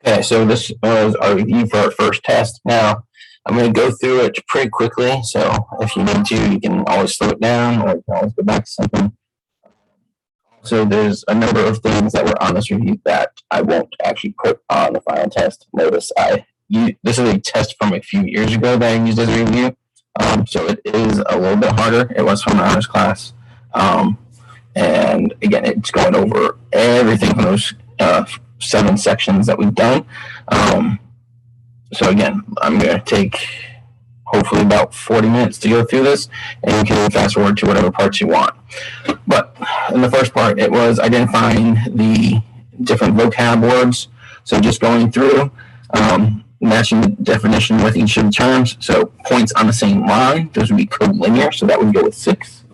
Okay, so this was our review for our first test. Now, I'm going to go through it pretty quickly, so if you need to, you can always slow it down or you can always go back to something. So there's a number of things that were on this review that I won't actually put on the final test. Notice this is a test from a few years ago that I used as a review, so it is a little bit harder. It was from an honors class, and again, it's going over everything from those 7 sections that we've done. So again, I'm going to take hopefully about 40 minutes to go through this, and you can fast forward to whatever parts you want. But in the first part, it was identifying the different vocab words. So just going through, matching the definition with each of the terms. So points on the same line, those would be collinear, so that would go with 6.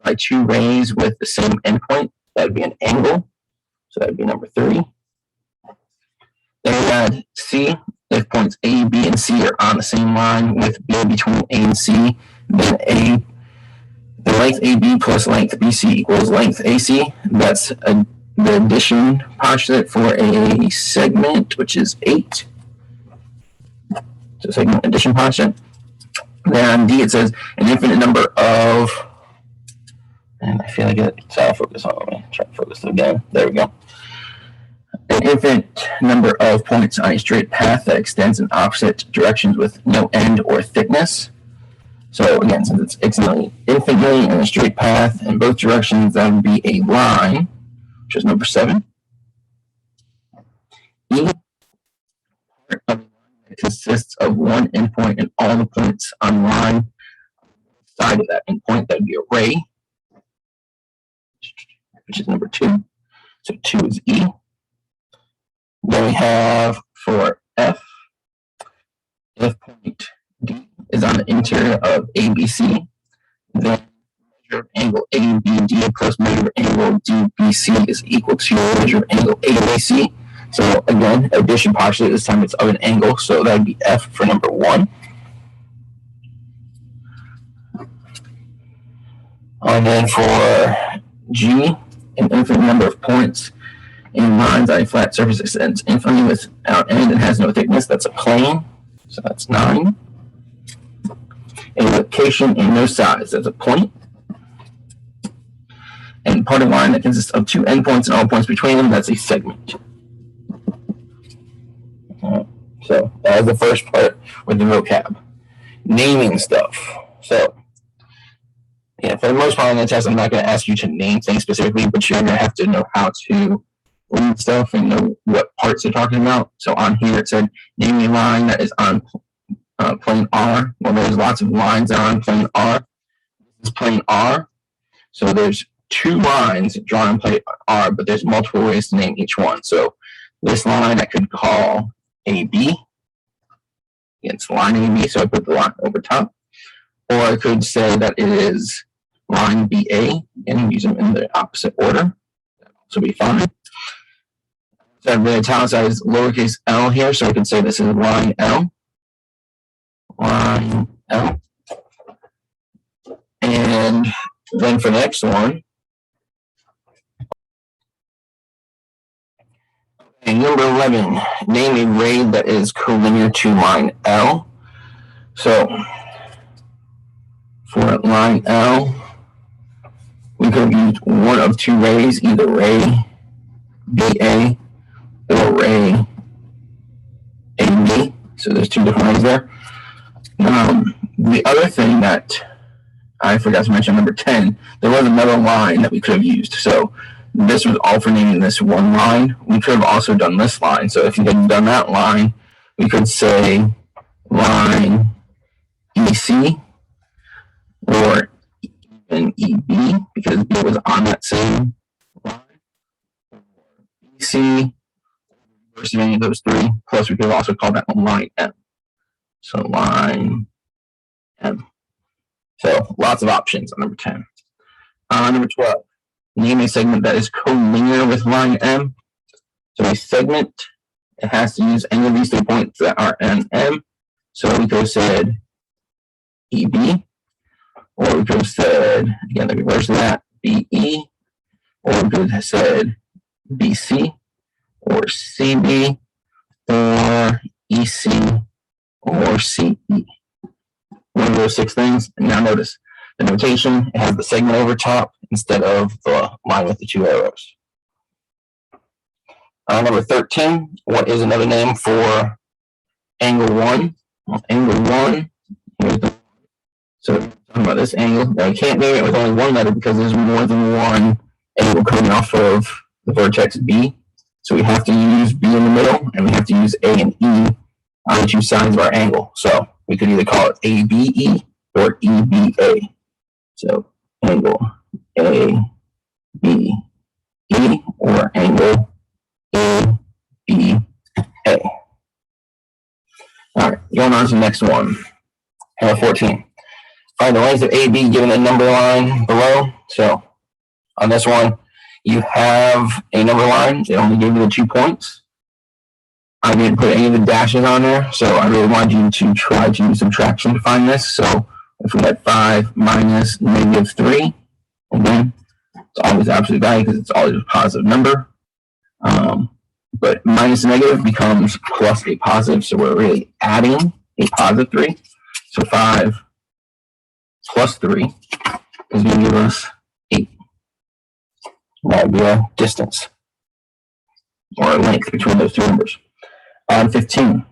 By 2 rays with the same endpoint, that would be an angle. So that would be number 3. Then we had C, if points A, B, and C are on the same line with B between A and C, then the length AB plus length BC equals length AC. That's the addition postulate for a segment, which is 8. So segment addition postulate. Then on D, it says an infinite number of, and I feel like it's out of focus on me. Try to focus it again. There we go. An infinite number of points on a straight path that extends in opposite directions with no end or thickness. So again, since it's infinitely in a straight path in both directions, that would be a line, which is number 7. E, part of a line that consists of one endpoint and all the points on the line side of that endpoint, that would be a ray, which is number 2. So 2 is E. Then we have for F, if point D is on the interior of ABC, then measure of angle ABD plus measure of angle DBC is equal to measure of angle ABC. So again, addition postulate, this time it's of an angle, so that would be F for number 1. And then for G, an infinite number of points in lines on a flat surface extends infinitely without end and has no thickness. That's a plane, so that's 9. A location in no size, that's a point. And part of a line that consists of 2 endpoints and all points between them, that's a segment. So that was the first part with the vocab. Naming stuff. So yeah, for the most part on the test, I'm not going to ask you to name things specifically, but you're going to have to know how to read stuff and know what parts they're talking about. So on here it said name a line that is on plane R. Well, there's lots of lines that are on plane R. This is plane R. So there's 2 lines drawn on plane R, but there's multiple ways to name each one. So this line I could call AB. It's line AB, so I put the line over top. Or I could say that it is line BA and use them in the opposite order. That would also be fine. So I've italicized lowercase l here, so I can say this is line L. Line L. And then for the next one, and number 11, name a ray that is collinear to line L. So for line L, we could use one of 2 rays, either ray BA or ray AB. So there's 2 different rays there. The other thing that I forgot to mention, number 10, there was another line that we could have used. So this was all for naming this one line. We could have also done this line. So if you hadn't done that line, we could say line EC or even EB, because B was on that same line. EC, versus any of those 3. Plus, we could also call that one line M. So line M. So lots of options on number 10. Number 12, name a segment that is collinear with line M. So a segment, it has to use any of these 3 points that are on M. So we could have said EB, or we could have said, again, the reverse of that, BE, or we could have said BC, or CB, or EC, or CE. One of those 6 things. And now notice the notation, it has the segment over top instead of the line with the 2 arrows. Number 13, what is another name for angle 1? Well, angle 1, so talking about this angle. Now you can't name it with only one letter because there's more than one angle coming off of the vertex B. So we have to use B in the middle, and we have to use A and E on the 2 sides of our angle. So we could either call it ABE or EBA. So angle ABE or angle ABA. All right, going on to the next one. Number 14. Find the length of AB given a number line below. So on this one, you have a number line. It only gave you the 2 points. I didn't put any of the dashes on there, so I really wanted you to try to use subtraction to find this. So if we had 5 minus -3, again, it's always absolute value because it's always a positive number. But minus a negative becomes plus a positive, so we're really adding a positive 3. So 5 plus 3 is going to give us 8. That would be a distance or a length between those 2 numbers. 15.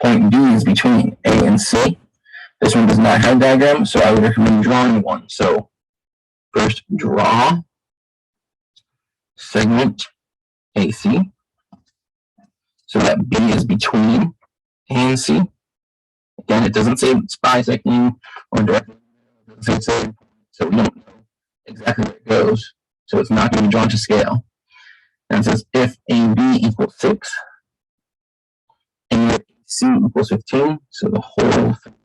Point B is between A and C. This one does not have a diagram, so I would recommend drawing one. So first, draw segment AC. So that B is between A and C. Again, it doesn't say it's bisecting or directly. It doesn't say, so we don't know exactly where it goes. So it's not going to be drawn to scale. And it says if AB equals 6, and AC equals 15, so the whole thing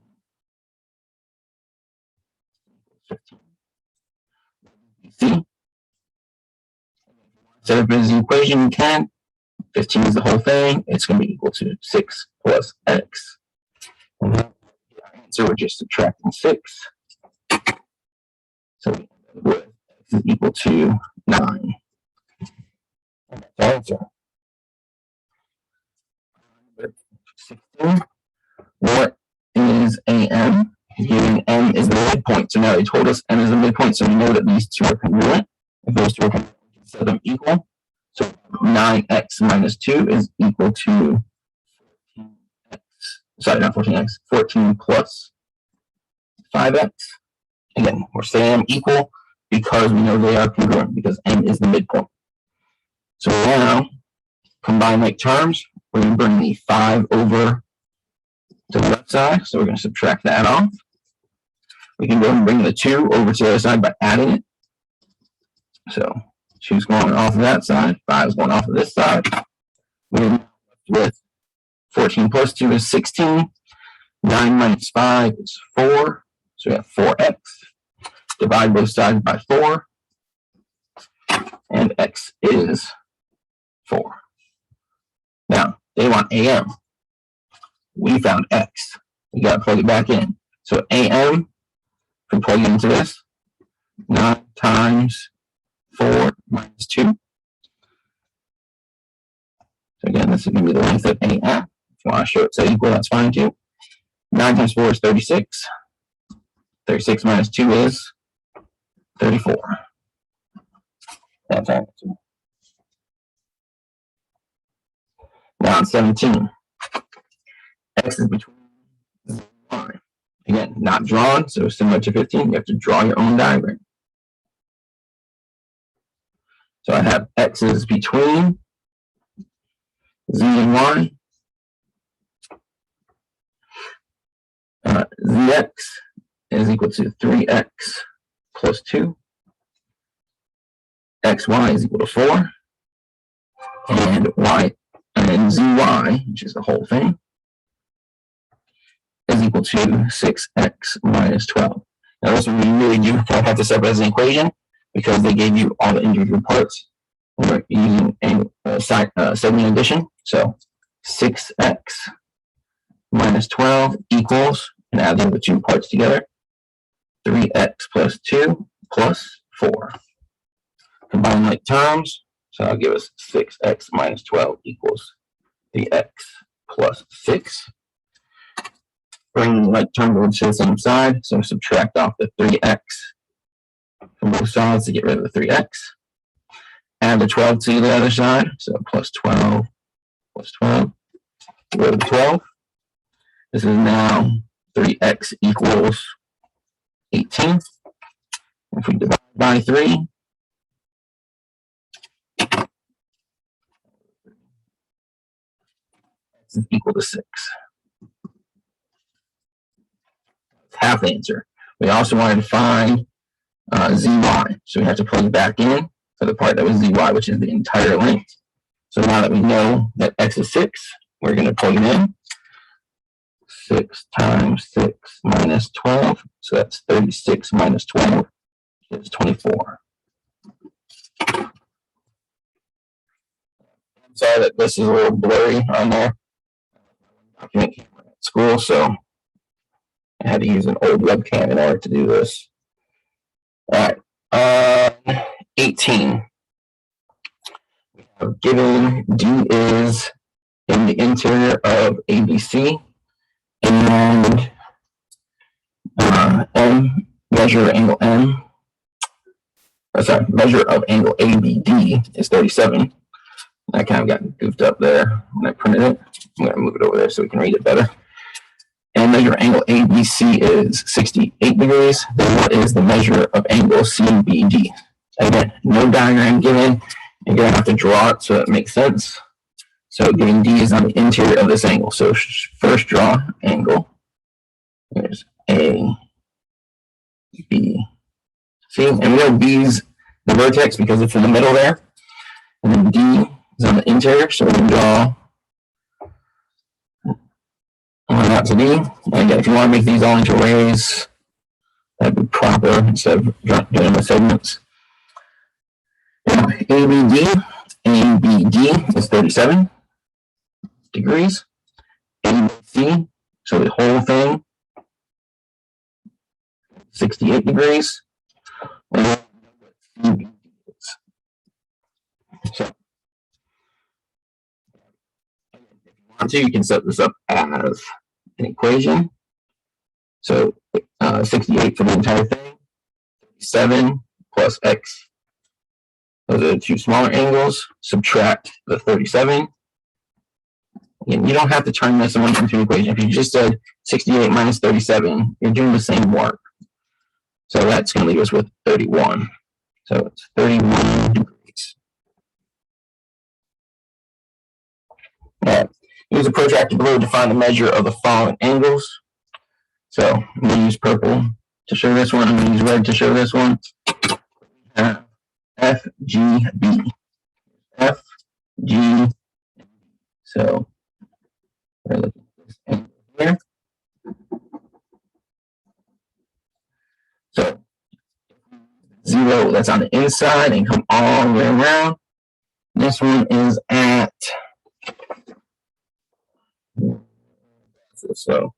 equals 15. Set up as the equation, you can. 15 is the whole thing. It's going to be equal to 6 plus x. And then our answer, we're just subtracting 6. So we end up with x is equal to 9. And that's our answer. 16. What is AM? Given M is the midpoint. So now they told us M is the midpoint, so we know that these 2 are congruent. If those 2 are congruent, we can set them equal. So 9x minus 2 is equal to 14x. Sorry, not 14x. 14 plus 5x. Again, we're saying them equal because we know they are congruent because M is the midpoint. So now, combine like terms. We're going to bring the 5 over to the left side. So we're going to subtract that off. We can go and bring the 2 over to the other side by adding it. So 2's going off of that side, 5's going off of this side. We're left with 14 plus 2 is 16. 9 minus 5 is 4. So we have 4x. Divide both sides by 4. And x is 4. Now, they want AM. We found x. We got to plug it back in. So AM, if we plug it into this, 9 times 4 minus 2. So again, this is going to be the length of AM. If you want to show it so equal, that's fine too. 9 times 4 is 36. 36 minus 2 is 34. That's our answer. Now on 17. X is between 0 and y. Again, not drawn, so similar to 15, you have to draw your own diagram. So I have x is between z and y. Zx is equal to 3x plus 2. Xy is equal to 4. And y and zy, which is the whole thing, is equal to 6x minus 12. Now this one we really do have to separate as an equation because they gave you all the individual parts. We're using a segment addition. So 6x minus 12 equals, and add the other 2 parts together, 3x plus 2 plus 4. combine like terms. So that'll give us 6x minus 12 equals 3x plus 6. Bring like term to the same side, so subtract off the 3x from both sides to get rid of the 3x. Add the 12 to the other side, so plus 12 plus 12. Get rid of the 12. This is now 3x equals 18. If we divide by 3, x is equal to 6. Half the answer. We also wanted to find zy, so we have to plug back in for the part that was zy, which is the entire length. So now that we know that x is 6, we're going to plug it in. 6 times 6 minus 12, so that's 36 minus 12 is 24. I'm sorry that this is a little blurry on there. Document camera at school, so I had to use an old webcam in order to do this. All right, 18. We have given D is in the interior of ABC, and M, measure angle M. Measure of angle ABD is 37. I kind of got goofed up there when I printed it. I'm going to move it over there so we can read it better. And measure angle ABC is 68 degrees. Then what is the measure of angle CBD? Again, no diagram given. You're going to have to draw it so it makes sense. So given D is on the interior of this angle. So first draw angle. There's A, B, C. And we know B is the vertex because it's in the middle there. And then D is on the interior. So we're going to draw one out to D. And again, if you want to make these all into rays, that'd be proper instead of doing them with segments. Now, ABD is 37 degrees. ABC, so the whole thing, 68 degrees. And so, if you want to, you can set this up as an equation. So 68 for the entire thing, 7 plus x. Those are the two smaller angles. Subtract the 37. Again, you don't have to turn this one into an equation. If you just said 68 minus 37, you're doing the same work. So that's going to leave us with 31. So it's 31 degrees. Now, use a protractor below to find the measure of the following angles. So I'm going to use purple to show this one. I'm going to use red to show this one. F, G, B. F, G, so we're looking at this angle here. So 0, that's on the inside and come all the way around. This one is at, so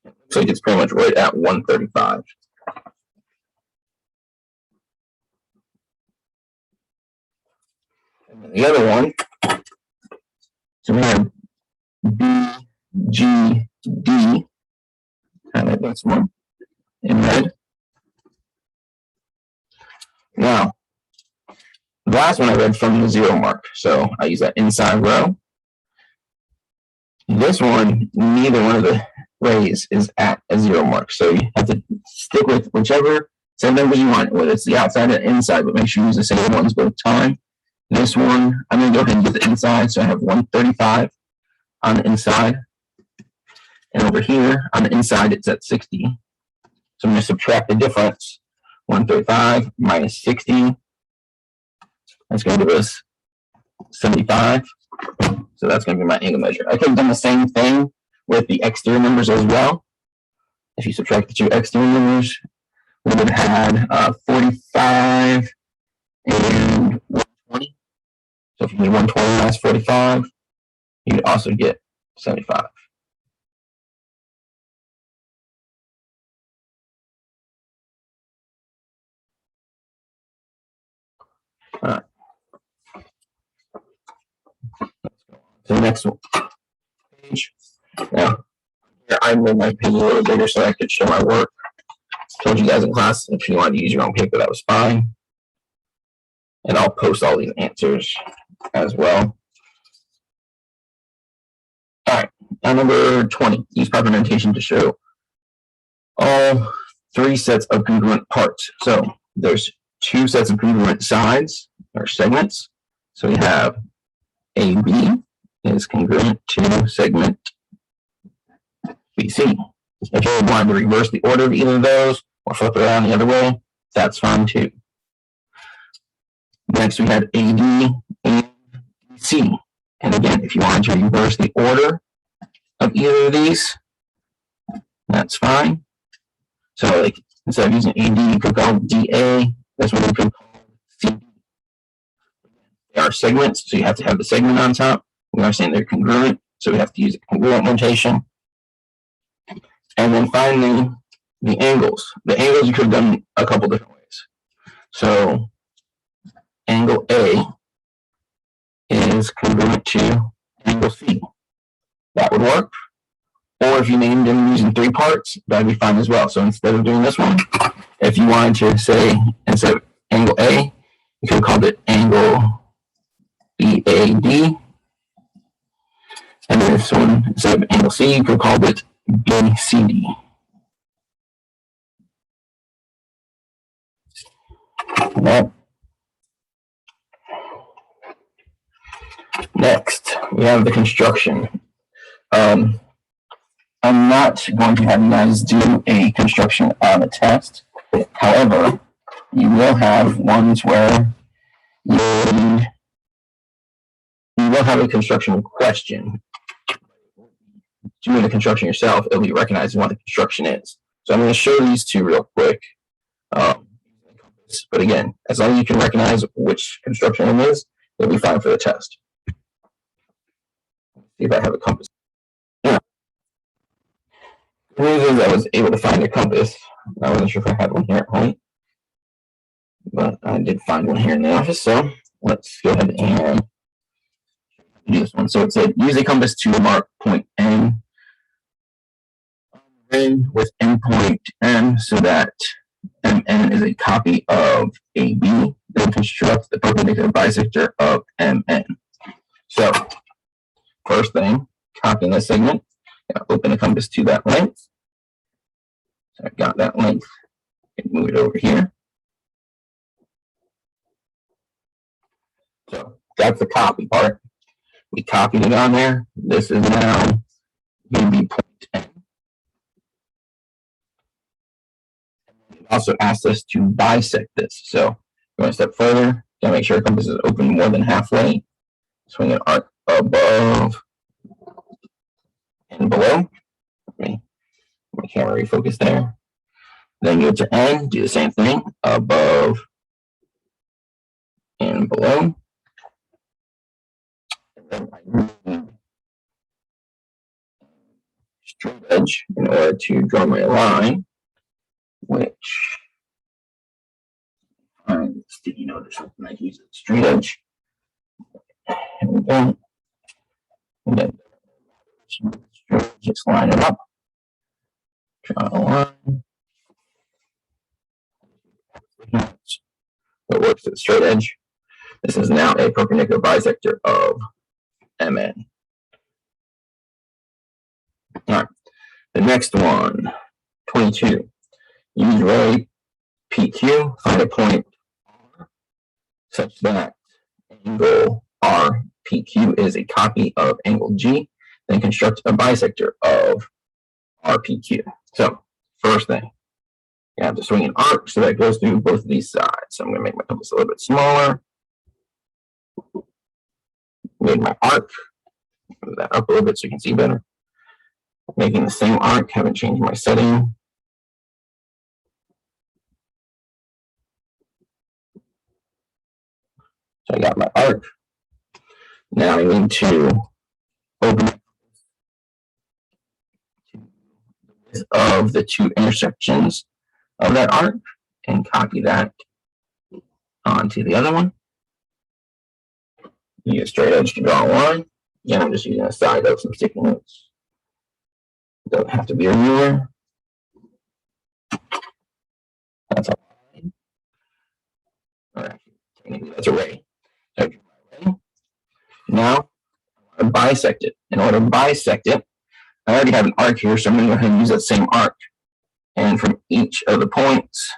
it looks like it's pretty much right at 135. And the other one, so we have B, G, D, highlight this one in red. Now, the last one I read from the 0 mark, so I use that inside row. This one, neither one of the rays is at a 0 mark, so you have to stick with whichever set numbers you want, whether it's the outside or inside, but make sure you use the same ones both time. This one, I'm going to go ahead and do the inside, so I have 135 on the inside. And over here, on the inside, it's at 60. So I'm going to subtract the difference. 135 minus 60. That's going to give us 75. So that's going to be my angle measure. I could have done the same thing with the exterior numbers as well. If you subtract the two exterior numbers, we would have had 45 and 120. So if you did 120 minus 45, you would also get 75. Alright. The next page. Now, here I made my page a little bigger so I could show my work. Told you guys in class if you wanted to use your own paper, that was fine. And I'll post all these answers as well. All right, now number 20, use proper notation to show all 3 sets of congruent parts. So there's 2 sets of congruent sides or segments. So we have AB is congruent to segment BC. If you want to reverse the order of either of those or flip it around the other way, that's fine too. Next, we have AD and BC. And again, if you want to reverse the order of either of these, that's fine. So, like, instead of using AD, you could call DA. That's what we could call CD. They are segments, so you have to have the segment on top. We are saying they're congruent, so we have to use a congruent notation. And then finally, the angles. The angles you could have done a couple different ways. So, angle A is congruent to angle C. That would work. Or if you named them using 3 parts, that'd be fine as well. So instead of doing this one, if you wanted to say, instead of angle A, you could have called it angle BAD. And then this one, instead of angle C, you could have called it BCD. Right. Next, we have the construction. I'm not going to have you guys do a construction on a test. However, you will have ones where you will have a construction question. Doing the construction yourself, it'll be recognizing what the construction is. So I'm going to show these 2 real quick. But again, as long as you can recognize which construction it is, it'll be fine for the test. See if I have a compass. Yeah. The news is I was able to find a compass. I wasn't sure if I had one here at home, but I did find one here in the office. So let's go ahead and do this one. So it said use a compass to mark point N, with endpoint M, so that MN is a copy of AB. Then construct the perpendicular bisector of MN. So first thing, copy this segment, open the compass to that length. So I got that length, move it over here. So that's the copy part. We copied it on there. This is now going to be point N. It also asked us to bisect this. So going a step further, gotta make sure the compass is open more than halfway. Swing an arc above and below. My camera refocus there. Then go to N, do the same thing, above and below. And then I need straight edge in order to draw my line, which find sticky note or something. I use a straight edge. And we go. And then just line it up. Draw a line. It works at the straight edge. This is now a perpendicular bisector of MN. All right. The next one, 22. Use ray PQ, find a point R such that angle RPQ is a copy of angle G, then construct a bisector of RPQ. So, first thing, you have to swing an arc so that it goes through both of these sides. So I'm going to make my compass a little bit smaller. Made my arc. Move that up a little bit so you can see better. Making the same arc, haven't changed my setting. So I got my arc. Now I need to open up the width of the 2 intersections of that arc and copy that onto the other one. use a straight edge to draw a line. Again, I'm just using a side of some sticky notes. It doesn't have to be a ruler. That's a line. Or actually, technically, that's a ray. So now, I want to bisect it. In order to bisect it, I already have an arc here, so I'm going to go ahead and use that same arc. And from each of the points,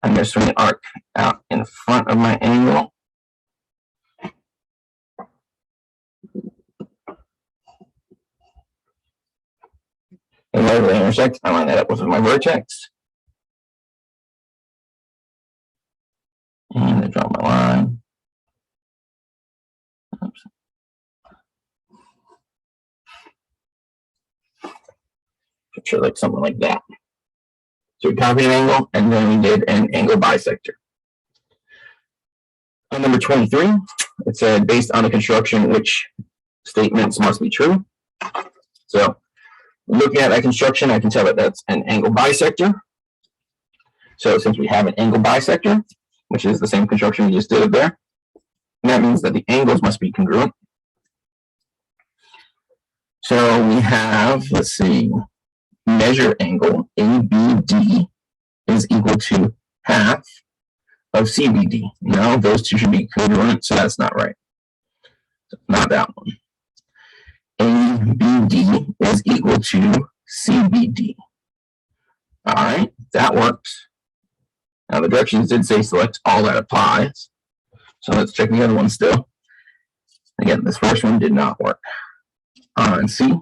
I'm going to swing the arc out in front of my angle. And wherever they intersect, I line that up with my vertex. And I draw my line. Oops. Picture like something like that. So we copied an angle, and then we did an angle bisector. On number 23, it said, based on the construction, which statements must be true. So looking at that construction, I can tell that that's an angle bisector. So since we have an angle bisector, which is the same construction we just did there, that means that the angles must be congruent. So we have, let's see, measure angle ABD is equal to half of CBD. No, those two should be congruent, so that's not right. Not that one. ABD is equal to CBD. All right, that works. Now the directions did say select all that applies. So let's check the other one still. Again, this first one did not work. On C,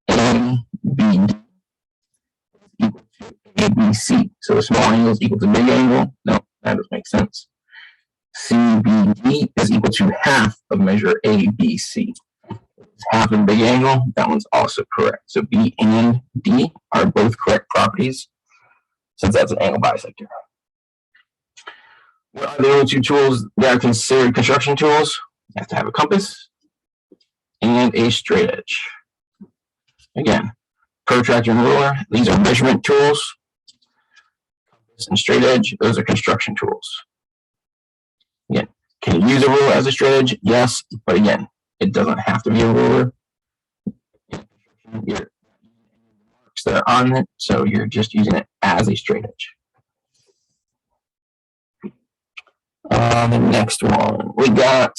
ABD is equal to ABC. So the small angle is equal to big angle. No, that doesn't make sense. CBD is equal to half of measure ABC. Half of big angle, that one's also correct. So B and D are both correct properties, since that's an angle bisector. What are the only two tools that are considered construction tools? You have to have a compass and a straight edge. Again, protractor and ruler, these are measurement tools. Compass and straight edge, those are construction tools. Again, can you use a ruler as a straight edge? Yes, but again, it doesn't have to be a ruler. You're marks that are on it, so you're just using it as a straight edge. The next one, we got,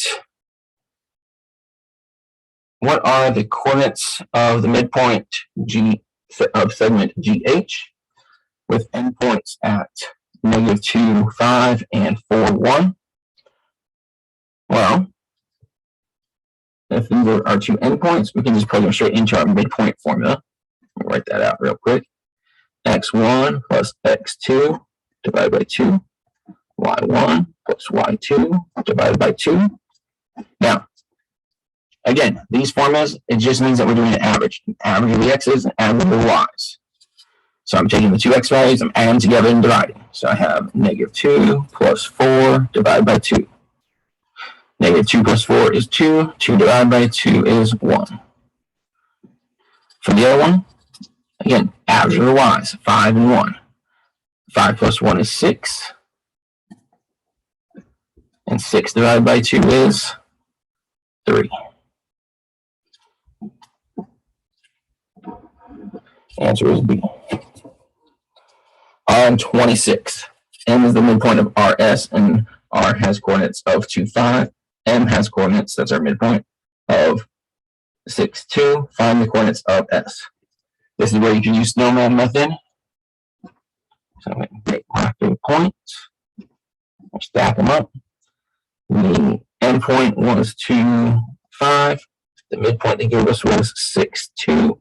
what are the coordinates of the midpoint G of segment GH with endpoints at -2, 5, and 4, 1? Well, if these are our two endpoints, we can just plug them straight into our midpoint formula. I'll write that out real quick. X1 plus X2 divided by 2. Y1 plus Y2 divided by 2. Now, again, these formulas, it just means that we're doing an average. An average of the x's and average of the y's. So I'm taking the two x values, I'm adding together and dividing. So I have -2 plus 4 divided by 2. -2 plus 4 is 2. 2 divided by 2 is 1. For the other one, again, average of the y's, 5 and 1. 5 plus 1 is 6. And 6 divided by 2 is 3. Answer is B. On 26, M is the midpoint of RS, and R has coordinates of 2, 5. M has coordinates, that's our midpoint, of 6, 2. Find the coordinates of S. This is where you can use snowman method. So I'm going to make my 3 points. I'll stack them up. The endpoint was 2, 5. The midpoint they gave us was 6, 2.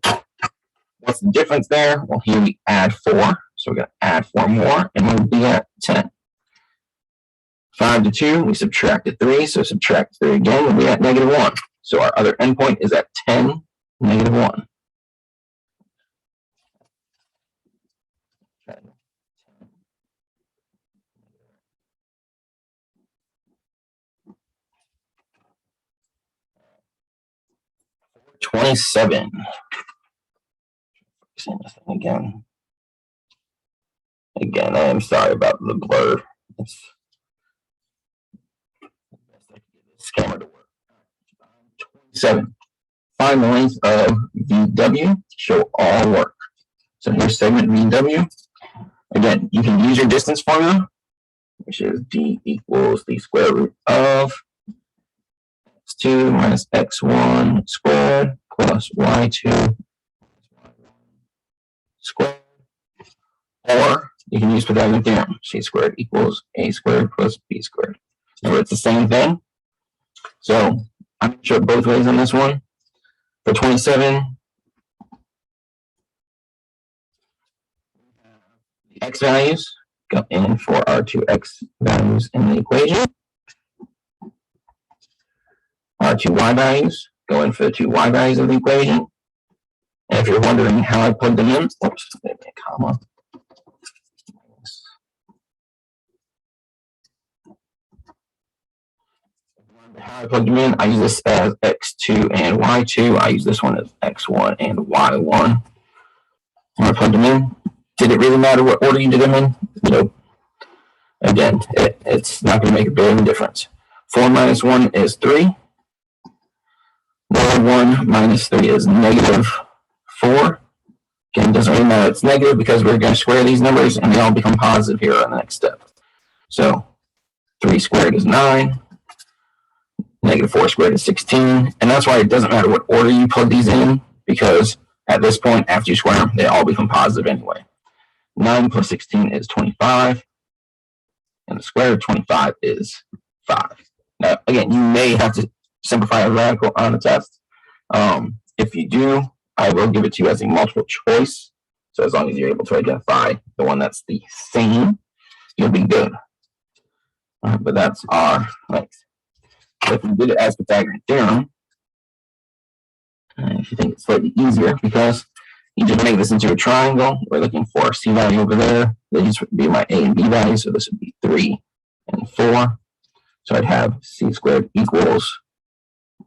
What's the difference there? Well, here we add 4. So we're going to add 4 more, and we'll be at 10. 5 to 2, we subtracted 3. So subtract 3 again, we'll be at -1. So our other endpoint is at 10, -1. $27. Again, I am sorry about the blur. It's camera to work. 27. Find the length of VW. Show all work. So here's segment VW. Again, you can use your distance formula, which is d equals the square root of x2 minus x1 squared plus y2 squared. Or you can use Pythagorean theorem. C squared equals a squared plus b squared. Remember, it's the same thing. So I'm going to show it both ways on this one. For 27, the x values go in for our two x values in the equation. Our two y values go in for the two y values of the equation. And if you're wondering how I plug them in, oops, a comma. How I plug them in, I use this as x2 and y2. I use this one as x1 and y1. When I plug them in, did it really matter what order you did them in? Nope. Again, it's not going to make a big difference. 4 minus 1 is 3. 1 minus 3 is negative 4. Again, it doesn't really matter. It's negative because we're going to square these numbers and they all become positive here on the next step. So 3 squared is 9. Negative 4 squared is 16. And that's why it doesn't matter what order you plug these in, because at this point, after you square them, they all become positive anyway. 9 plus 16 is 25. And the square of 25 is 5. Now, again, you may have to simplify a radical on the test. If you do, I will give it to you as a multiple choice. So as long as you're able to identify the one that's the same, you'll be good. But that's our length. If we did it as Pythagorean theorem, if you think it's slightly easier, because you just make this into a triangle, we're looking for C value over there. These would be my A and B values, so this would be 3 and 4. So I'd have C squared equals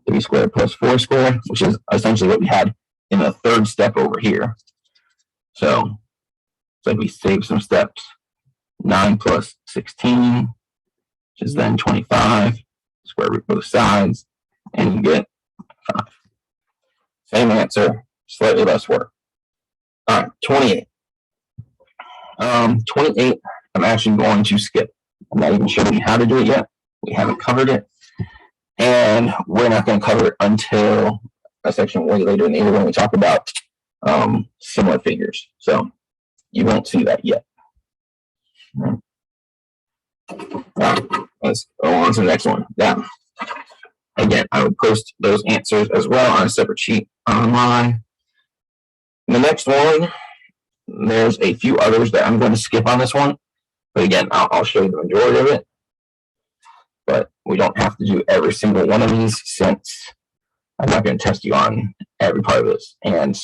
3 squared plus 4 squared, which is essentially what we had in the third step over here. So we save some steps. 9 plus 16, which is then 25. Square root both sides, and you get 5. Same answer, slightly less work. All right, 28. 28, I'm actually going to skip. I'm not even showing you how to do it yet. We haven't covered it. And we're not going to cover it until a section way later in the year when we talk about similar figures. So you won't see that yet. All right, let's go on to the next one. Now, again, I would post those answers as well on a separate sheet online. The next one, there's a few others that I'm going to skip on this one. But again, I'll show you the majority of it. But we don't have to do every single one of these, since I'm not going to test you on every part of this. And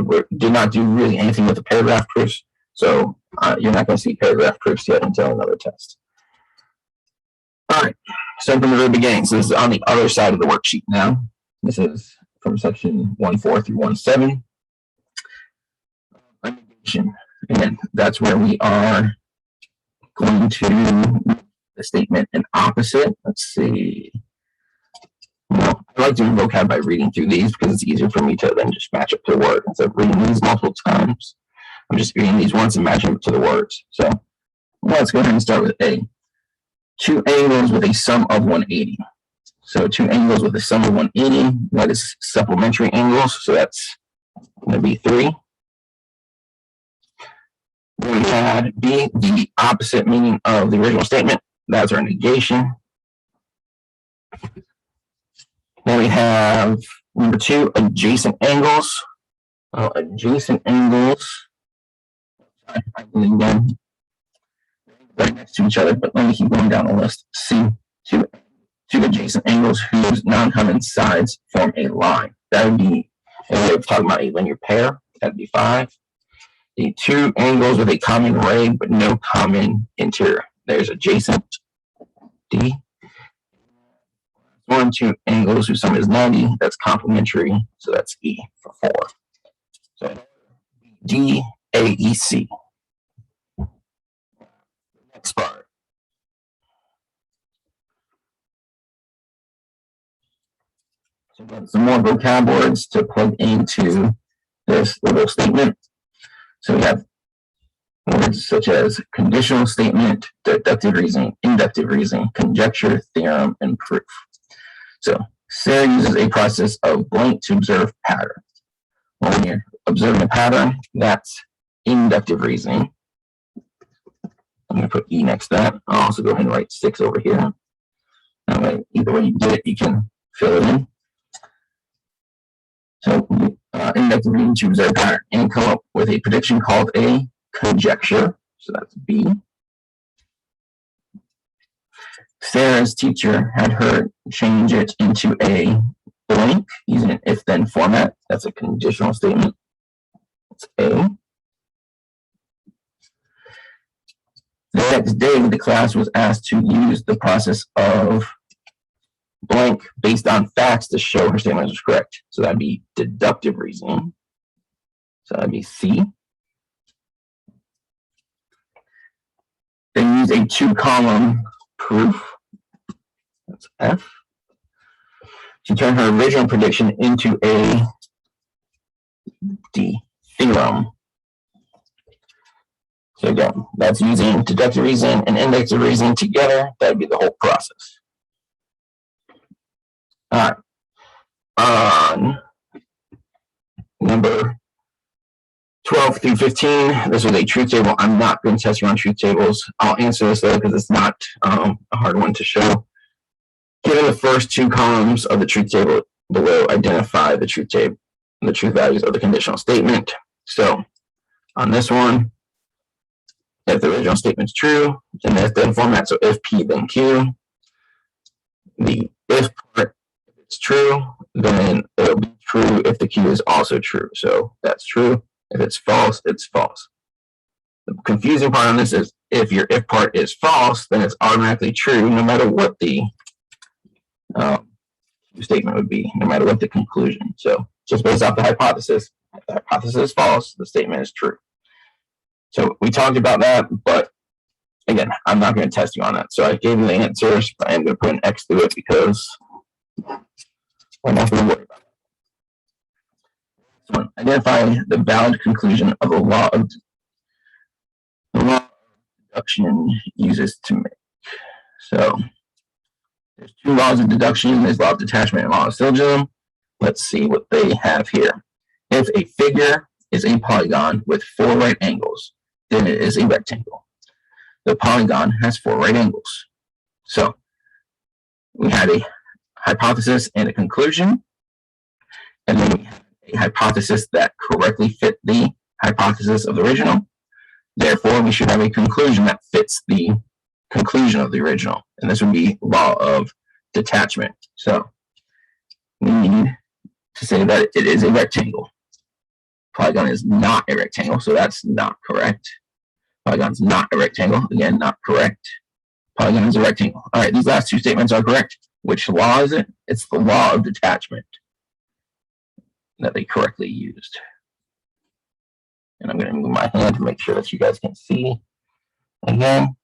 we did not do really anything with the paragraph proofs. So you're not going to see paragraph proofs yet until another test. All right, so from the very beginning. So this is on the other side of the worksheet now. This is from section 1.4 through 1.7. Negation. And that's where we are going to the statement and opposite. Let's see. Well, I like doing vocab by reading through these because it's easier for me to then just match up to the word instead of reading these multiple times. I'm just reading these once and matching up to the words. So let's go ahead and start with A. 2 angles with a sum of 180. So 2 angles with a sum of 180. That is supplementary angles. So that's going to be 3. Then we had B, the opposite meaning of the original statement. That's our negation. Then we have number 2, adjacent angles. Adjacent angles. Again, right next to each other, but let me keep going down the list. C, two adjacent angles whose non-common sides form a line. That would be, if we're talking about a linear pair, that'd be 5. The 2 angles with a common ray but no common interior. There's adjacent, D. 1, 2 angles whose sum is 90. That's complementary, so that's E for 4. So D, A, E, C. Next part. So again, some more vocab words to plug into this little statement. So we have words such as conditional statement, deductive reasoning, inductive reasoning, conjecture, theorem, and proof. So Sarah uses a process of blank to observe patterns. Well, when you're observing a pattern, that's inductive reasoning. I'm going to put E next to that. I'll also go ahead and write 6 over here. Either way you do it, you can fill it in. So inductive reasoning to observe a pattern and come up with a prediction called a conjecture. So that's B. Sarah's teacher had her change it into a blank using an if-then format. That's a conditional statement. That's A. The next day, the class was asked to use the process of blank based on facts to show her statement was correct. So that'd be deductive reasoning. So that'd be C. They use a 2-column proof. That's F. She turned her original prediction into a D, theorem. So again, that's using deductive reasoning and inductive reasoning together. That'd be the whole process. All right. On number 12 through 15, this was a truth table. I'm not going to test you on truth tables. I'll answer this though because it's not a hard one to show. Given the first 2 columns of the truth table below, identify the truth table and the truth values of the conditional statement. So on this one, if the original statement's true, then if-then format, so if P, then Q. The if part, if it's true, then it'll be true if the Q is also true. So that's true. If it's false, it's false. The confusing part on this is if your if part is false, then it's automatically true no matter what the statement would be, no matter what the conclusion. So just based off the hypothesis, if the hypothesis is false, the statement is true. So we talked about that, but again, I'm not going to test you on that. So I gave you the answers, but I am going to put an X through it because we're not going to worry about it. So identify the valid conclusion of the law of deduction uses to make. So there's 2 laws of deduction. There's law of detachment and law of syllogism. Let's see what they have here. If a figure is a polygon with 4 right angles, then it is a rectangle. The polygon has 4 right angles. So we had a hypothesis and a conclusion, and then we had a hypothesis that correctly fit the hypothesis of the original. Therefore, we should have a conclusion that fits the conclusion of the original, and this would be law of detachment. So we need to say that it is a rectangle. Polygon is not a rectangle, so that's not correct. Polygon's not a rectangle. Again, not correct. Polygon is a rectangle. All right, these last 2 statements are correct. Which law is it? It's the law of detachment that they correctly used. And I'm going to move my hand to make sure that you guys can see again.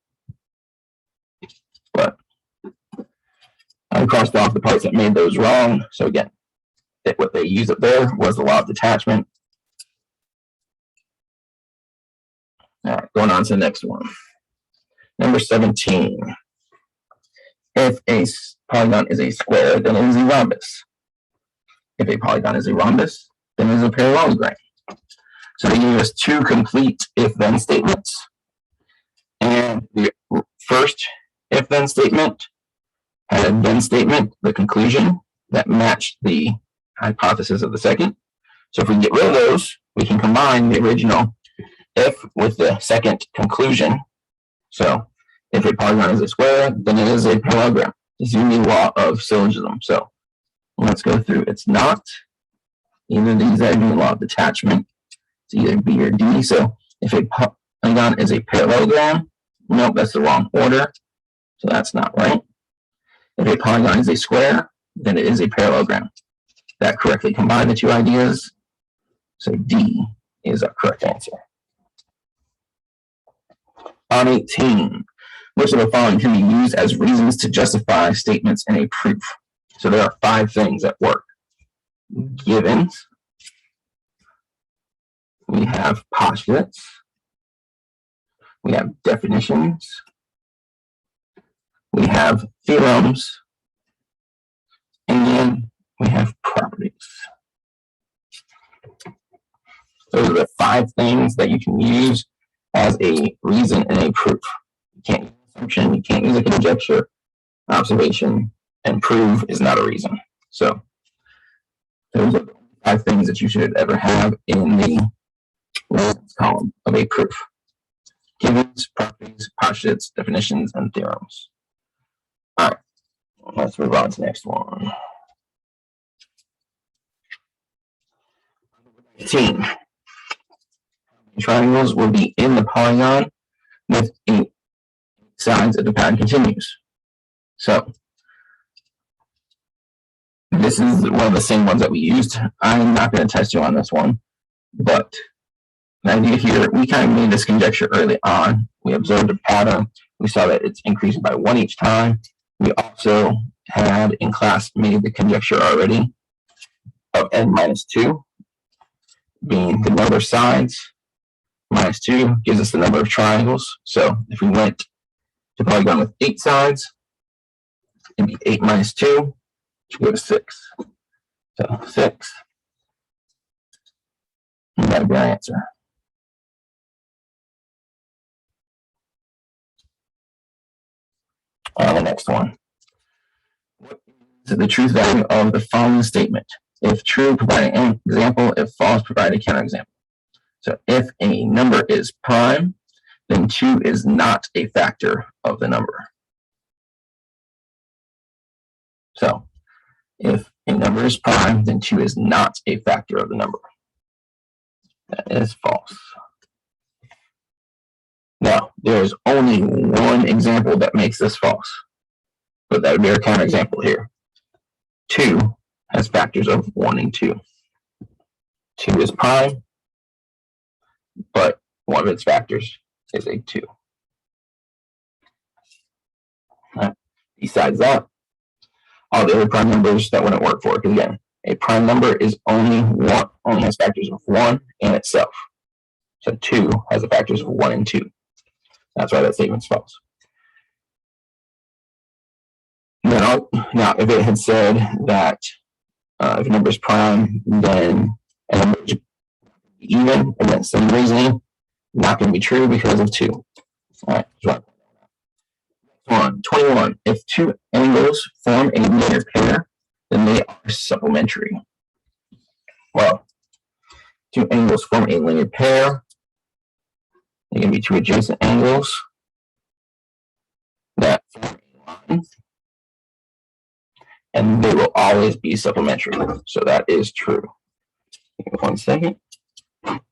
But I crossed off the parts that made those wrong. So again, what they used up there was the law of detachment. All right, going on to the next one. Number 17. If a polygon is a square, then it is a rhombus. If a polygon is a rhombus, then it is a parallelogram. So they gave us 2 complete if-then statements. And the first if-then statement had a then statement, the conclusion, that matched the hypothesis of the second. So if we get rid of those, we can combine the original if with the second conclusion. So if a polygon is a square, then it is a parallelogram. This is the law of syllogism. So let's go through. It's not. Either of these are the law of detachment. It's either B or D. So if a polygon is a parallelogram, nope, that's the wrong order. So that's not right. If a polygon is a square, then it is a parallelogram. That correctly combined the 2 ideas. So D is our correct answer. On 18, which of the following can be used as reasons to justify statements in a proof? So there are 5 things at work. givens, we have postulates, we have definitions, we have theorems, and then we have properties. Those are the 5 things that you can use as a reason in a proof. You can't use an assumption, you can't use a conjecture, observation, and prove is not a reason. So those are the 5 things that you should ever have in the reasons column of a proof: givens, properties, postulates, definitions, and theorems. All right, let's move on to the next one. 18. Triangles will be in the polygon with 8 sides if the pattern continues. So this is one of the same ones that we used. I'm not going to test you on this one, but the idea here, we kind of made this conjecture early on. We observed a pattern. We saw that it's increasing by 1 each time. We also had in class made the conjecture already of n minus 2 being the number of sides. Minus 2 gives us the number of triangles. So if we went to polygon with 8 sides, it'd be 8 minus 2, which gives us 6. So 6. And that'd be our answer. The next one. What is the truth value of the following statement? If true, provide an example. If false, provide a counterexample. So if a number is prime, then 2 is not a factor of the number. So if a number is prime, then 2 is not a factor of the number. That is false. Now, there's only one example that makes this false, but that would be our counterexample here. 2 has factors of 1 and 2. 2 is prime, but one of its factors is a 2. Right. Besides that, all the other prime numbers that wouldn't work for it. Because again, a prime number is only has factors of 1 and itself. So 2 has the factors of 1 and 2. That's why that statement's false. Now, if it had said that if a number is prime, then a number is even, and then some reasoning, not going to be true because of 2. All right, so 21. If 2 angles form a linear pair, then they are supplementary. Well, 2 angles form a linear pair. They're going to be 2 adjacent angles that form a line, and they will always be supplementary. So that is true. Give me 1 second. Number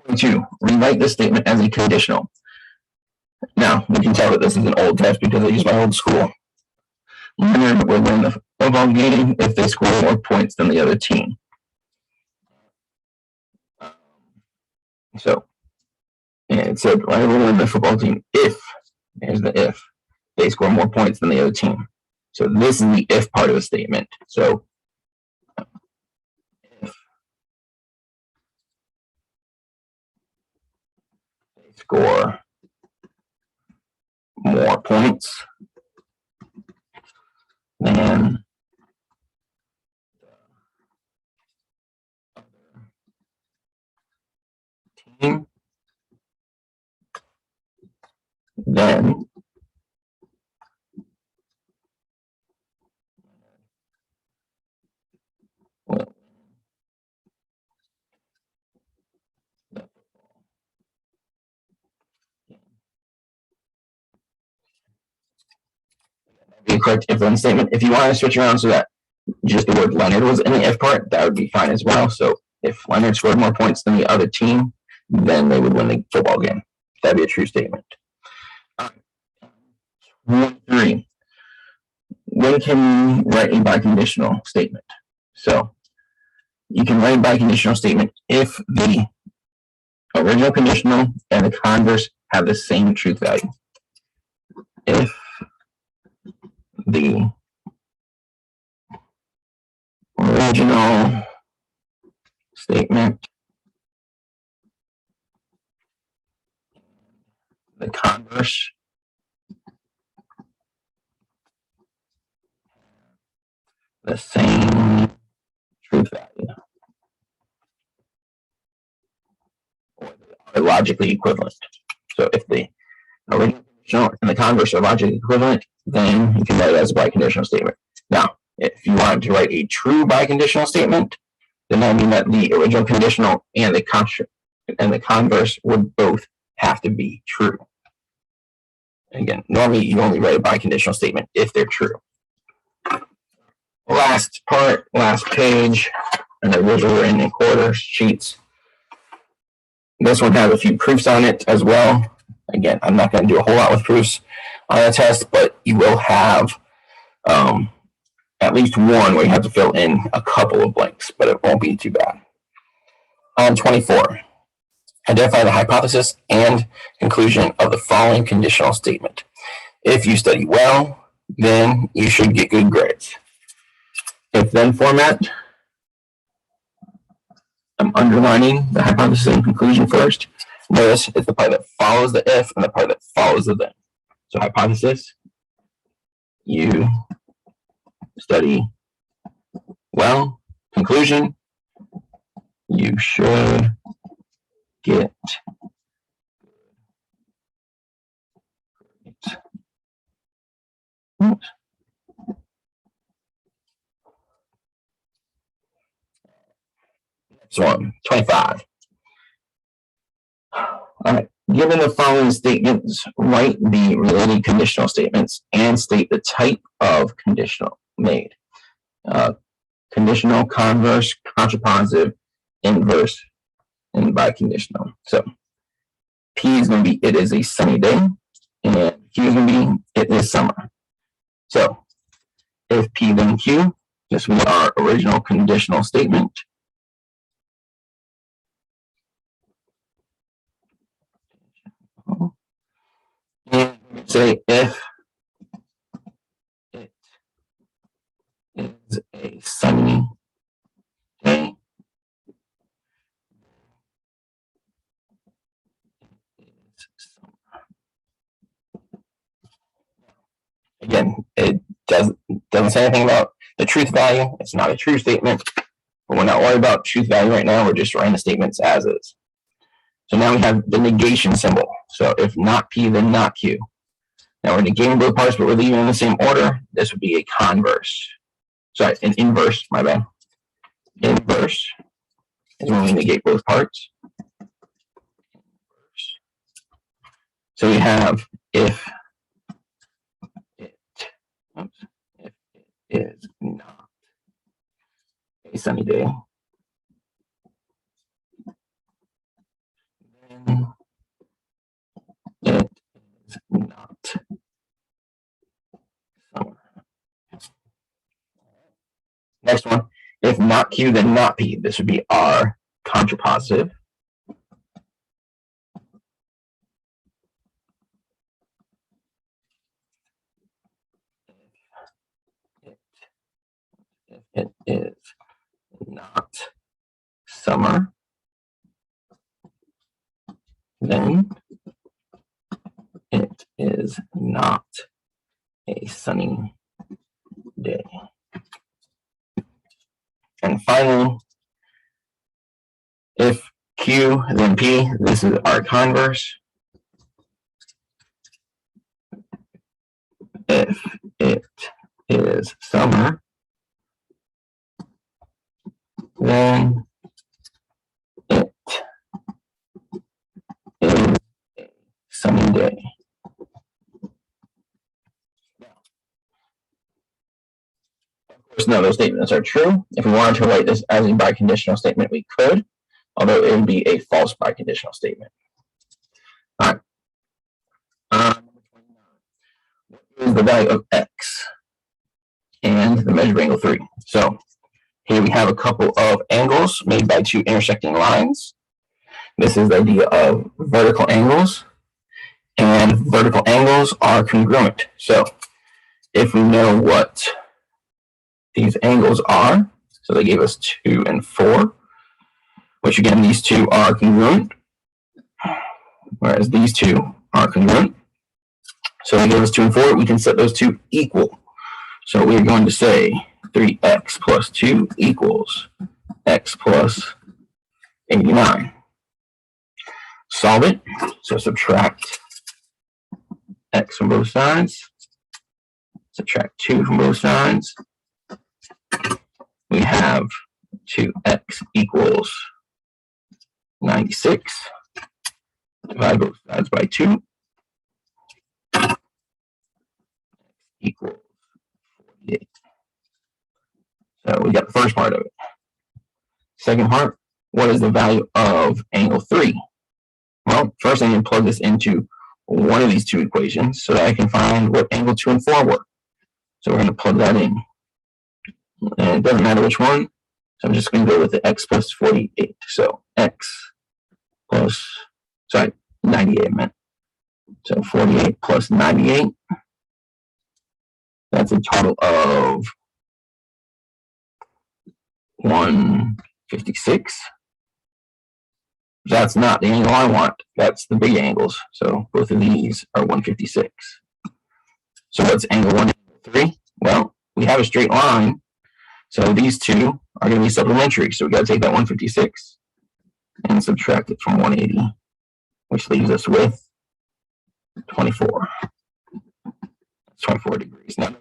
22. Rewrite this statement as a conditional. Now, we can tell that this is an old test because I use my old school. Leonard will win the football game if they score more points than the other team. So, it said Leonard will win the football team if, here's the if, they score more points than the other team. So this is the if part of the statement. So if they score more points than the team, then be a correct if-then statement. If you want to switch around so that just the word Leonard was in the if part, that would be fine as well. So if Leonard scored more points than the other team, then they would win the football game. That'd be a true statement. 3. When can you write a biconditional statement? So you can write a biconditional statement if the original conditional and the converse have the same truth value. If the original statement, the converse, the same truth value, or they are logically equivalent. So if the original conditional and the converse are logically equivalent, then you can write it as a biconditional statement. Now, if you wanted to write a true biconditional statement, then that would mean that the original conditional and the converse would both have to be true. Again, normally you only write a biconditional statement if they're true. Last part, last page, and the rules are in the quarter sheets. This one has a few proofs on it as well. Again, I'm not going to do a whole lot with proofs on the test, but you will have at least one where you have to fill in a couple of blanks, but it won't be too bad. On 24, identify the hypothesis and conclusion of the following conditional statement. If you study well, then you should get good grades. If then format, I'm underlining the hypothesis and conclusion first. Notice it's the part that follows the if and the part that follows the then. So hypothesis, you study well. Conclusion, you should get oops. Next one, 25. All right. Given the following statements, write the related conditional statements and state the type of conditional made. Conditional, converse, contrapositive, inverse, and biconditional. So P is going to be it is a sunny day, and Q is going to be it is summer. So if P then Q, this will be our original conditional statement. And say if it is a sunny day, again, it doesn't say anything about the truth value. It's not a true statement, but we're not worried about truth value right now. We're just writing the statements as is. So now we have the negation symbol. So if not P, then not Q. Now we're negating both parts, but we're leaving in the same order. This would be a converse. Sorry, an inverse, my bad. Inverse is when we negate both parts. So we have if it is not a sunny day, then it is not summer. Next one, if not Q, then not P. This would be our contrapositive. If it is not summer, then it is not a sunny day. And finally, if Q, then P, this is our converse. If it is summer, then it is a sunny day. Of course, none of those statements are true. If we wanted to write this as a biconditional statement, we could, although it would be a false biconditional statement. All right. What is the value of x and the measure of angle 3? So here we have a couple of angles made by two intersecting lines. This is the idea of vertical angles, and vertical angles are congruent. So if we know what these angles are, so they gave us 2 and 4, which again, these two are congruent, whereas these two are congruent. So they gave us 2 and 4, we can set those two equal. So we're going to say 3x plus 2 equals x plus 89. Solve it. So subtract x from both sides. Subtract 2 from both sides. We have 2x equals 96. Divide both sides by 2. Equals 48. So we got the first part of it. Second part, what is the value of angle 3? Well, first I need to plug this into one of these two equations so that I can find what angle 2 and 4 were. So we're going to plug that in. And it doesn't matter which one, so I'm just going to go with the x plus 48. So x plus, 98 I meant. So 48 plus 98. That's a total of 156. That's not the angle I want. That's the big angles. So both of these are 156. So what's angle 1 and angle 3? Well, we have a straight line. So these two are going to be supplementary. So we got to take that 156 and subtract it from 180, which leaves us with 24. 24 degrees. Now,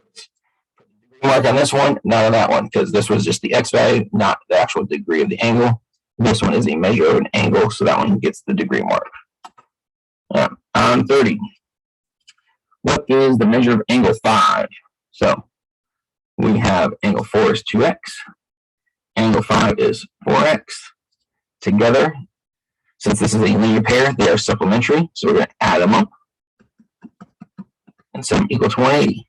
mark on this one, not on that one, because this was just the x value, not the actual degree of the angle. This one is a measure of an angle, so that one gets the degree mark. On 30. What is the measure of angle 5? So we have angle 4 is 2x. Angle 5 is 4x. Together, since this is a linear pair, they are supplementary, so we're going to add them up. And sum equal to 180.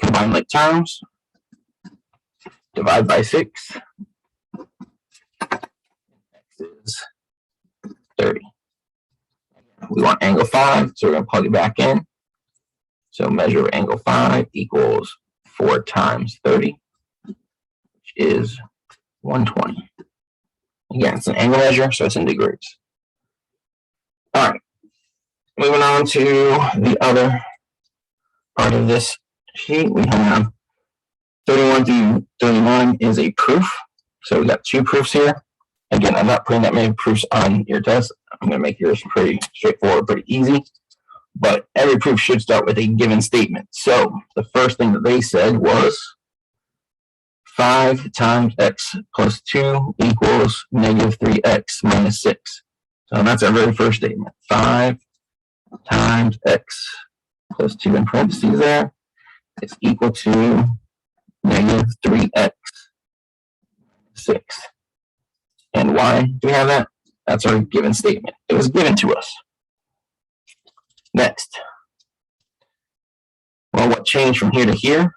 Combine like terms. Divide by 6. X is 30. We want angle 5, so we're going to plug it back in. So measure of angle 5 equals 4 times 30, which is 120. Again, it's an angle measure, so it's in degrees. All right. Moving on to the other part of this sheet, we have 31 through 39 is a proof. So we got 2 proofs here. Again, I'm not putting that many proofs on your test. I'm going to make yours pretty straightforward, pretty easy. But every proof should start with a given statement. So the first thing that they said was 5 times x plus 2 equals negative 3x minus 6. So that's our very first statement. 5 times x plus 2 in parentheses there is equal to negative 3x 6. And why do we have that? That's our given statement. It was given to us. Next. Well, what changed from here to here?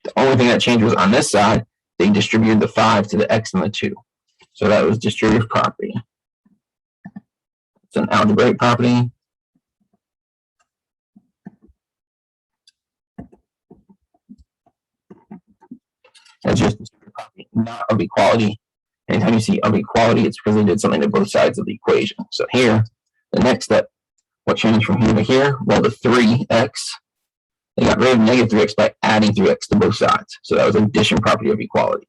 The only thing that changed was on this side, they distributed the 5 to the x and the 2. So that was distributive property. It's an algebraic property. That's just distributive property, not of equality. Anytime you see of equality, it's because they did something to both sides of the equation. So here, the next step, what changed from here to here? Well, the 3x, they got rid of negative 3x by adding 3x to both sides. So that was addition property of equality.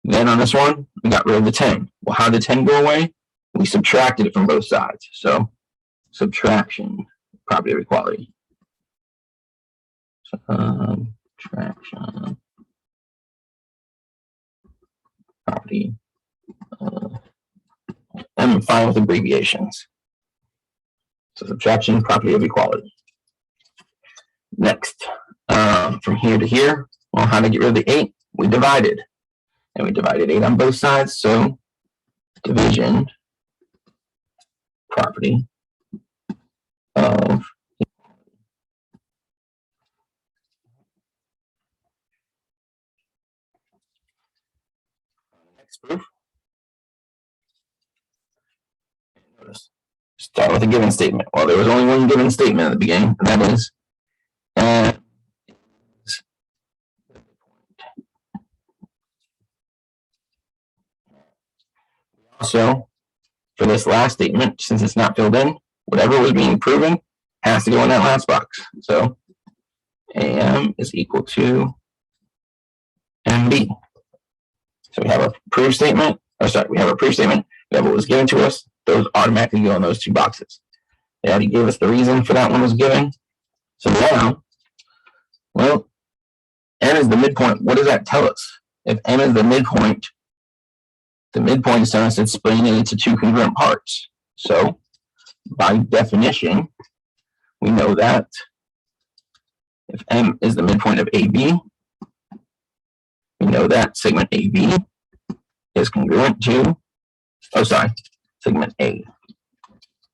Then on this one, we got rid of the 10. Well, how did 10 go away? We subtracted it from both sides. So subtraction property of equality. Subtraction property. I'm fine with abbreviations. So subtraction property of equality. Next, from here to here, well, how to get rid of the 8? We divided. And we divided 8 on both sides, so division property of next proof. Notice, start with a given statement. Well, there was only one given statement at the beginning, and that is So for this last statement, since it's not filled in, whatever was being proven has to go in that last box. So AM is equal to MB. So we have a proof statement, we have a proof statement, we have what was given to us, those automatically go in those two boxes. They already gave us the reason for that one was given. So now, well, M is the midpoint. What does that tell us? If M is the midpoint is telling us it's splitting it into two congruent parts. So by definition, we know that if M is the midpoint of AB, we know that segment AB is congruent to, segment A.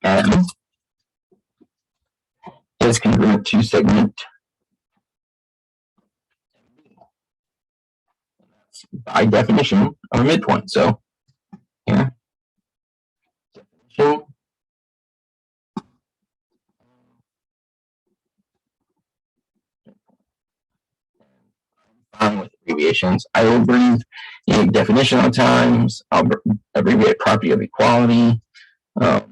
M is congruent to segment by definition of a midpoint. So here, definition with abbreviations. I will breathe definitional times. I'll abbreviate property of equality. So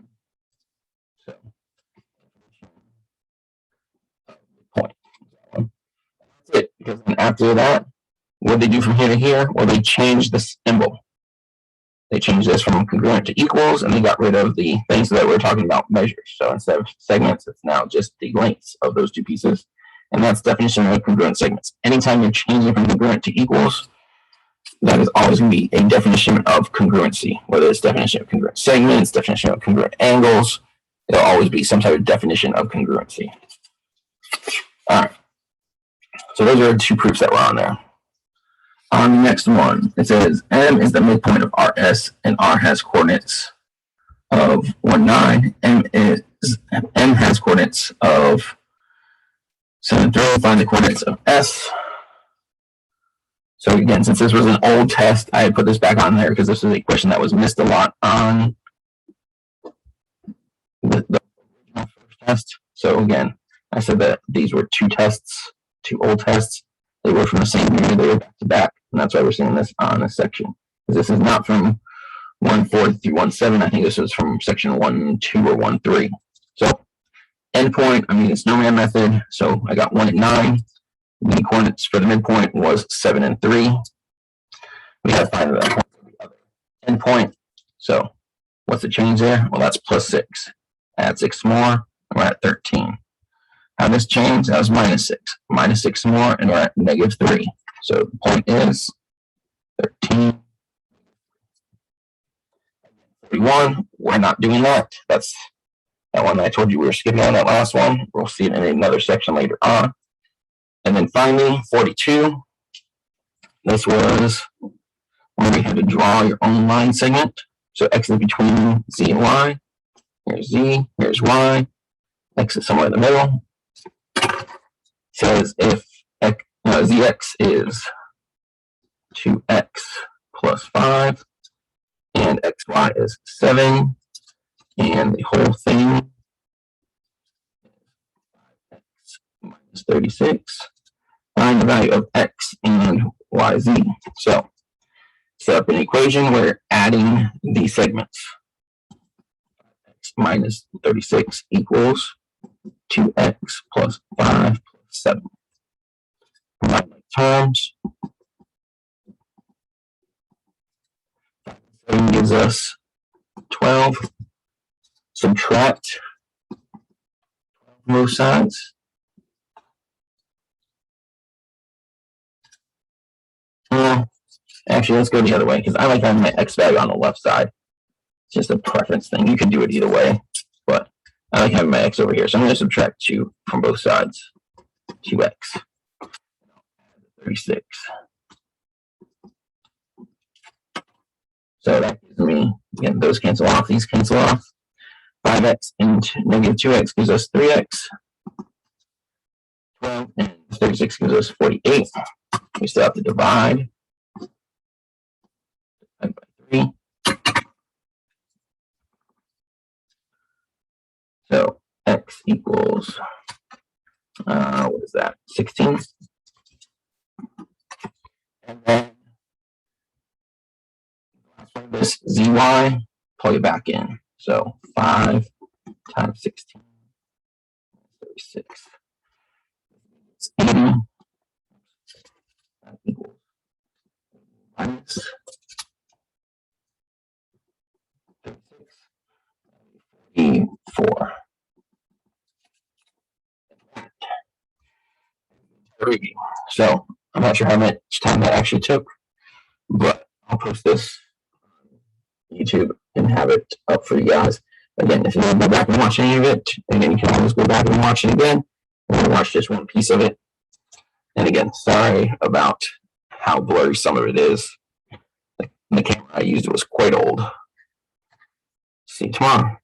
point. That's it. Because then after that, what they do from here to here? Well, they change the symbol. They changed this from congruent to equals, and they got rid of the things that we're talking about measures. So instead of segments, it's now just the lengths of those two pieces. And that's definition of congruent segments. Anytime you're changing from congruent to equals, that is always going to be a definition of congruency, whether it's definition of congruent segments, definition of congruent angles, it'll always be some type of definition of congruency. All right. So those are the two proofs that were on there. On the next one, it says M is the midpoint of RS and R has coordinates of 1, 9. M has coordinates of 7, 3. Find the coordinates of S. So again, since this was an old test, I put this back on there because this is a question that was missed a lot on the original first test. So again, I said that these were two old tests. They were from the same year, they were back to back, and that's why we're seeing this on this section. This is not from 1.4 through 1.7. I think this was from section 1.2 or 1.3. So endpoint, it's Snowman method. So I got 1 and 9. The coordinates for the midpoint was 7 and 3. We have to find the other endpoint. So what's the change there? Well, that's plus 6. Add 6 more, and we're at 13. How this changed? That was minus 6. Minus 6 more, and we're at negative 3. So the point is 13. 41. We're not doing that. That's that one that I told you we were skipping on, that last one. We'll see it in another section later on. And then finally, 42. This was where we had to draw your own line segment. So X is between Z and Y. Here's Z, here's Y. X is somewhere in the middle. Says if Zx is 2x plus 5 and xy is 7 and the whole thing is 5x minus 36, find the value of x and yz. So set up an equation where we're adding the segments. X minus 36 equals 2x plus 5 plus 7. Combine my terms. 7 gives us 12. Subtract 12 from both sides. Actually, let's go the other way because I like having my x value on the left side. It's just a preference thing. You can do it either way, but I like having my x over here. So I'm going to subtract 2 from both sides. 2x. 36. So that gives me, again, those cancel off, these cancel off. 5x into negative 2x gives us 3x. 12 and 36 gives us 48. We still have to divide. Divide by 3. So x equals, what is that, 16? And then this zy plug it back in. So 5 times 16, 36. It's 80. That equals minus 36, 44. So I'm not sure how much time that actually took, but I'll post this on YouTube and have it up for you guys. Again, if you want to go back and watch any of it, again, you can always go back and watch it again. Or watch just one piece of it. And again, sorry about how blurry some of it is. The camera I used was quite old. See you tomorrow.